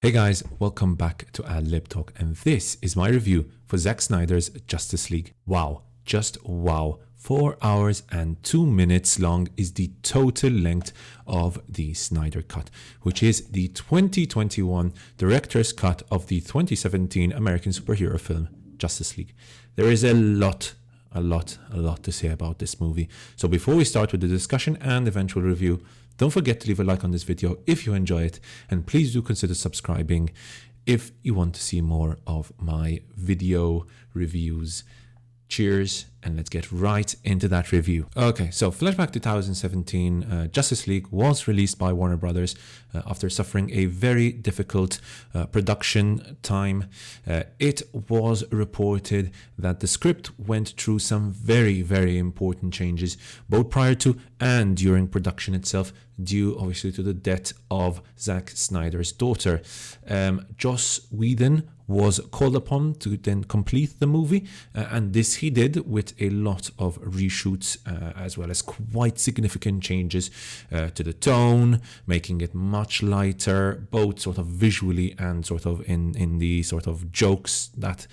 Hey guys, welcome back to Ad Lib Talk, and this is my review for Zack Snyder's Justice League. Wow, just wow. 4 hours and 2 minutes long is the total length of the Snyder Cut, which is the 2021 director's cut of the 2017 American superhero film Justice League. There is a lot to say about this movie. So before we start with the discussion and eventual review, don't forget to leave a like on this video if you enjoy it, and please do consider subscribing if you want to see more of my video reviews. Cheers, and let's get right into that review. Okay, so Flashback 2017, Justice League was released by Warner Brothers after suffering a very difficult production time. It was reported that the script went through some very important changes, both prior to and during production itself, due obviously to the death of Zack Snyder's daughter. Joss Whedon was called upon to then complete the movie, and this he did with a lot of reshoots as well as quite significant changes to the tone, making it much lighter, both sort of visually and sort of in the sort of jokes that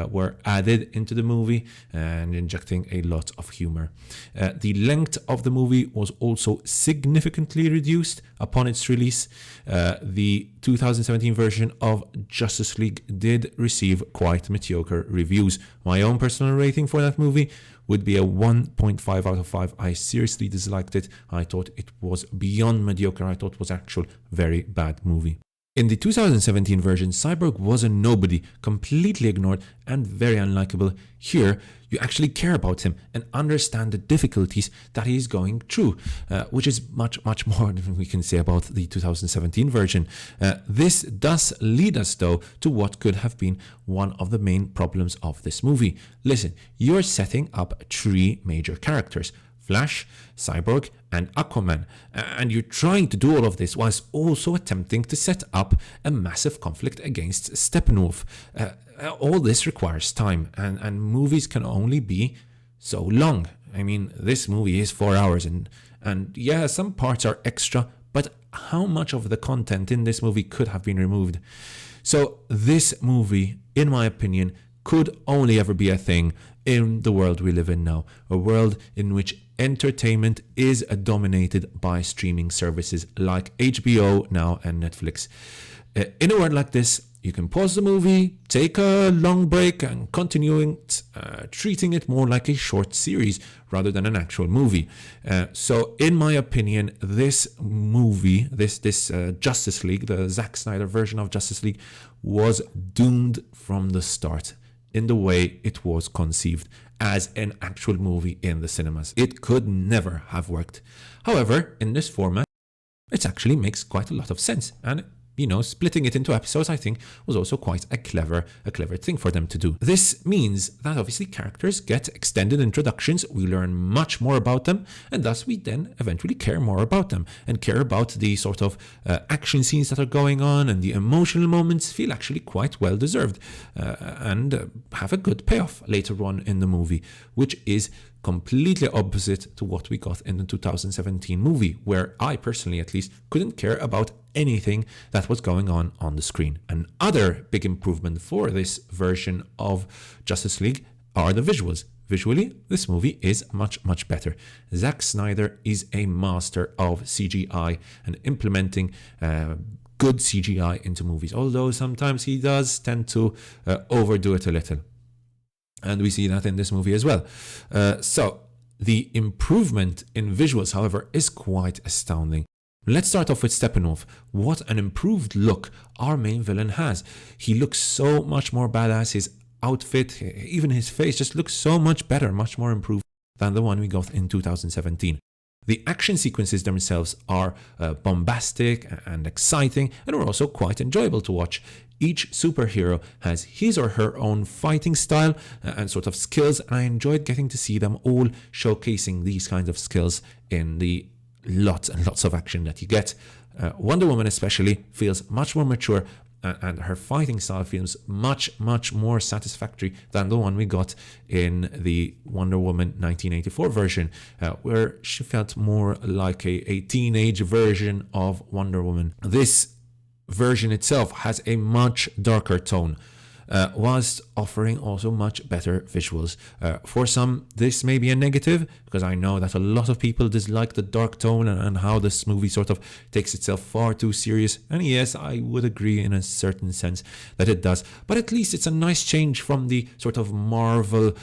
were added into the movie, and injecting a lot of humor. The length of the movie was also significantly reduced upon its release. The 2017 version of Justice League did receive quite mediocre reviews. My own personal rating for that movie would be a 1.5 out of 5. I seriously disliked it. I thought it was beyond mediocre. I thought it was actual very bad movie. In the 2017 version, Cyborg was a nobody, completely ignored and very unlikable. Here, you actually care about him and understand the difficulties that he's going through, which is much more than we can say about the 2017 version. This does lead us, though, to what could have been one of the main problems of this movie. Listen, you're setting up 3 major characters: Flash, Cyborg, and Aquaman, and you're trying to do all of this whilst also attempting to set up a massive conflict against Steppenwolf. All this requires time, and movies can only be so long. I mean, this movie is 4 hours, and yeah, some parts are extra, but how much of the content in this movie could have been removed? So this movie, in my opinion, could only ever be a thing in the world we live in now, a world in which entertainment is dominated by streaming services like HBO now and Netflix. In a world like this, you can pause the movie, take a long break, and continue treating it more like a short series rather than an actual movie. So in my opinion, this movie, this Justice League, the Zack Snyder version of Justice League, was doomed from the start in the way it was conceived as an actual movie in the cinemas. It could never have worked. However, in this format, it actually makes quite a lot of sense, and splitting it into episodes, I think, was also quite a clever thing for them to do. This means that obviously characters get extended introductions, we learn much more about them, and thus we then eventually care more about them and care about the sort of action scenes that are going on, and the emotional moments feel actually quite well deserved and have a good payoff later on in the movie, which is completely opposite to what we got in the 2017 movie, where I personally at least couldn't care about anything that was going on the screen. Another big improvement for this version of Justice League are the visuals. Visually, this movie is much better. Zack Snyder is a master of CGI and implementing good CGI into movies, although sometimes he does tend to overdo it a little. And we see that in this movie as well. So the improvement in visuals, however, is quite astounding. Let's start off with Steppenwolf. What an improved look our main villain has. He looks so much more badass. His outfit, even his face, just looks so much better, much more improved than the one we got in 2017. The action sequences themselves are bombastic and exciting, and are also quite enjoyable to watch. Each superhero has his or her own fighting style and sort of skills, and I enjoyed getting to see them all showcasing these kinds of skills in the lots and lots of action that you get. Wonder Woman especially feels much more mature, and her fighting style feels much more satisfactory than the one we got in the Wonder Woman 1984 version, where she felt more like a teenage version of Wonder Woman. This version itself has a much darker tone, whilst offering also much better visuals. For some, this may be a negative, because I know that a lot of people dislike the dark tone and how this movie sort of takes itself far too serious. And yes, I would agree in a certain sense that it does. But at least it's a nice change from the sort of Marvel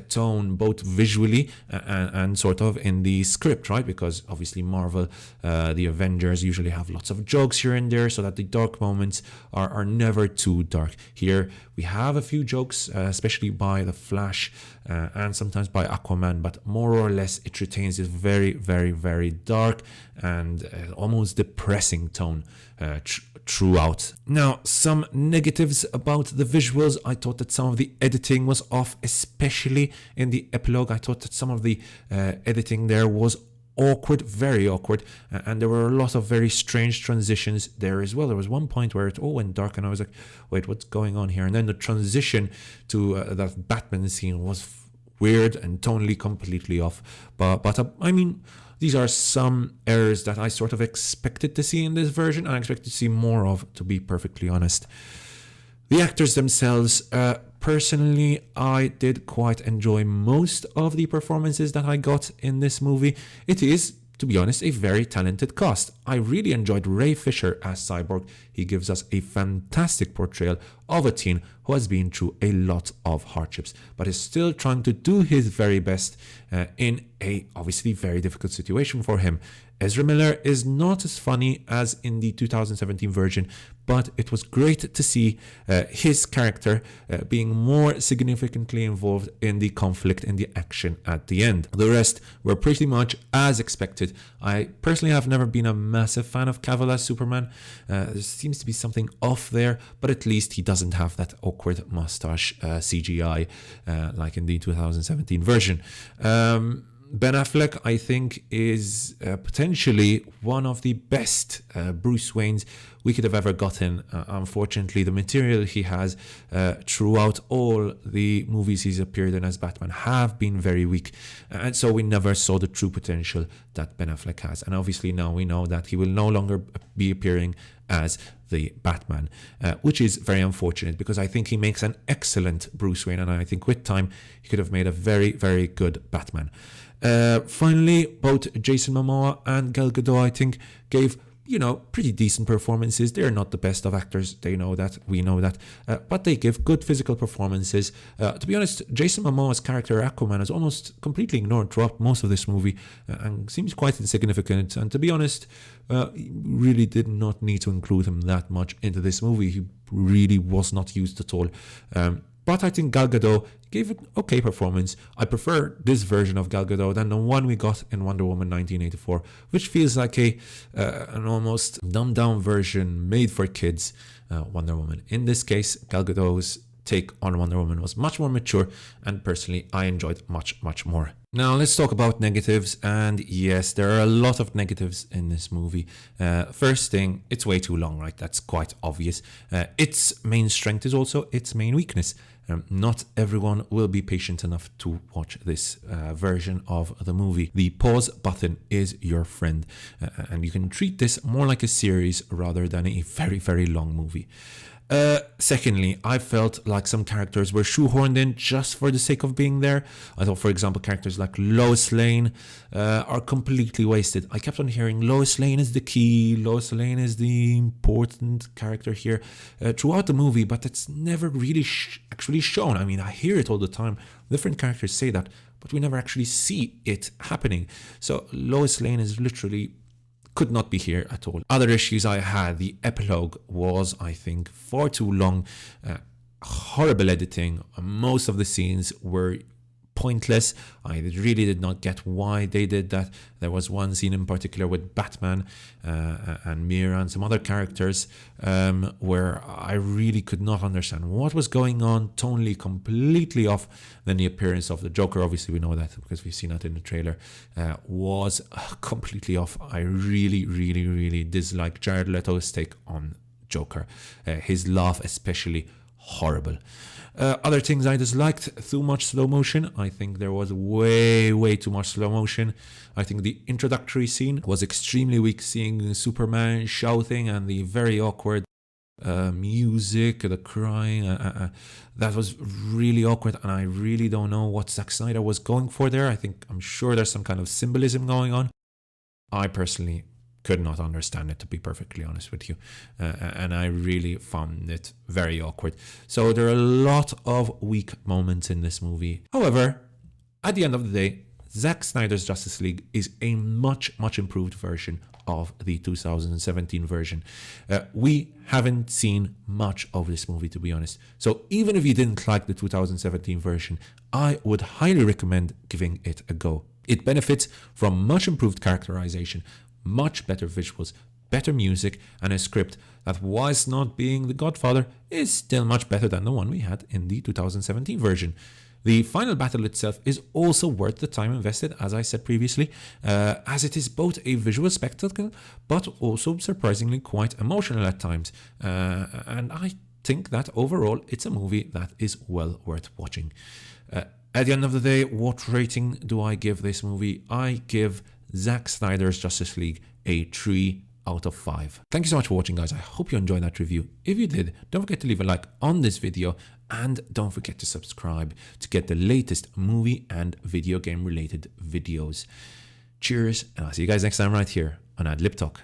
tone, both visually and sort of in the script, right? Because obviously Marvel, the Avengers usually have lots of jokes here and there, so that the dark moments are never too dark. Here we have a few jokes, especially by the Flash and sometimes by Aquaman, but more or less it retains this very, very, very dark and almost depressing tone throughout. Now, some negatives about the visuals. I thought that some of the editing was off, especially in the epilogue. I thought that some of the editing there was awkward, very awkward, and there were a lot of very strange transitions there as well. There was one point where it all went dark and I was like, wait, what's going on here? And then the transition to that Batman scene was weird and tonally completely off. But I mean, these are some errors that I sort of expected to see in this version. I expected to see more of, to be perfectly honest. The actors themselves, personally, I did quite enjoy most of the performances that I got in this movie. It is, to be honest, a very talented cast. I really enjoyed Ray Fisher as Cyborg. He gives us a fantastic portrayal of a teen who has been through a lot of hardships, but is still trying to do his very best in a obviously very difficult situation for him. Ezra Miller is not as funny as in the 2017 version, but it was great to see his character being more significantly involved in the conflict, in the action at the end. The rest were pretty much as expected. I personally have never been a massive fan of Cavill as Superman. There seems to be something off there, but at least he doesn't have that awkward mustache CGI like in the 2017 version. Ben Affleck, I think, is potentially one of the best Bruce Waynes we could have ever gotten. Unfortunately, the material he has throughout all the movies he's appeared in as Batman have been very weak. And so we never saw the true potential that Ben Affleck has. And obviously now we know that he will no longer be appearing as the Batman, which is very unfortunate because I think he makes an excellent Bruce Wayne, and I think with time he could have made a very, very good Batman. Finally, both Jason Momoa and Gal Gadot, I think, gave, pretty decent performances. They're not the best of actors. They know that. We know that. But they give good physical performances. To be honest, Jason Momoa's character Aquaman is almost completely ignored throughout most of this movie and seems quite insignificant. And to be honest, really did not need to include him that much into this movie. He really was not used at all. But I think Gal Gadot gave an okay performance. I prefer this version of Gal Gadot than the one we got in Wonder Woman 1984, which feels like an almost dumbed down version made for kids Wonder Woman. In this case, Gal Gadot's take on Wonder Woman was much more mature, and personally I enjoyed much, much more. Now let's talk about negatives, and yes, there are a lot of negatives in this movie. First thing, it's way too long, right? That's quite obvious. Its main strength is also its main weakness. Not everyone will be patient enough to watch this version of the movie. The pause button is your friend, and you can treat this more like a series rather than a very, very long movie. Secondly, I felt like some characters were shoehorned in just for the sake of being there. I thought, for example, characters like Lois Lane are completely wasted. I kept on hearing Lois Lane is the key, Lois Lane is the important character here throughout the movie, but it's never really actually shown. I mean, I hear it all the time. Different characters say that, but we never actually see it happening. So Lois Lane is literally could not be here at all. Other issues I had, the epilogue was, I think, far too long, horrible editing. Most of the scenes were pointless. I really did not get why they did that. There was one scene in particular with Batman and Mira and some other characters where I really could not understand what was going on, tonally completely off. Then the appearance of the Joker, obviously we know that because we've seen that in the trailer, was completely off. I really, really, really dislike Jared Leto's take on Joker. His laugh especially, horrible. Other things I disliked, too much slow motion. I think there was way too much slow motion. I think the introductory scene was extremely weak, seeing Superman shouting and the very awkward music, the crying, that was really awkward, and I really don't know what Zack Snyder was going for there. I'm sure there's some kind of symbolism going on. I personally could not understand it, to be perfectly honest with you, and I really found it very awkward. So there are a lot of weak moments in this movie. However, at the end of the day, Zack Snyder's Justice League is a much improved version of the 2017 version. We haven't seen much of this movie, to be honest. So even if you didn't like the 2017 version, I would highly recommend giving it a go. It benefits from much improved characterization, much better visuals, better music, and a script that, whilst not being The Godfather, is still much better than the one we had in the 2017 version. The final battle itself is also worth the time invested, as I said previously, as it is both a visual spectacle, but also surprisingly quite emotional at times. And I think that overall it's a movie that is well worth watching. At the end of the day, what rating do I give this movie? I give Zack Snyder's Justice League a 3 out of 5. Thank you so much for watching, guys. I hope you enjoyed that review. If you did, don't forget to leave a like on this video, and don't forget to subscribe to get the latest movie and video game related videos. Cheers, and I'll see you guys next time right here on Ad Lib Talk.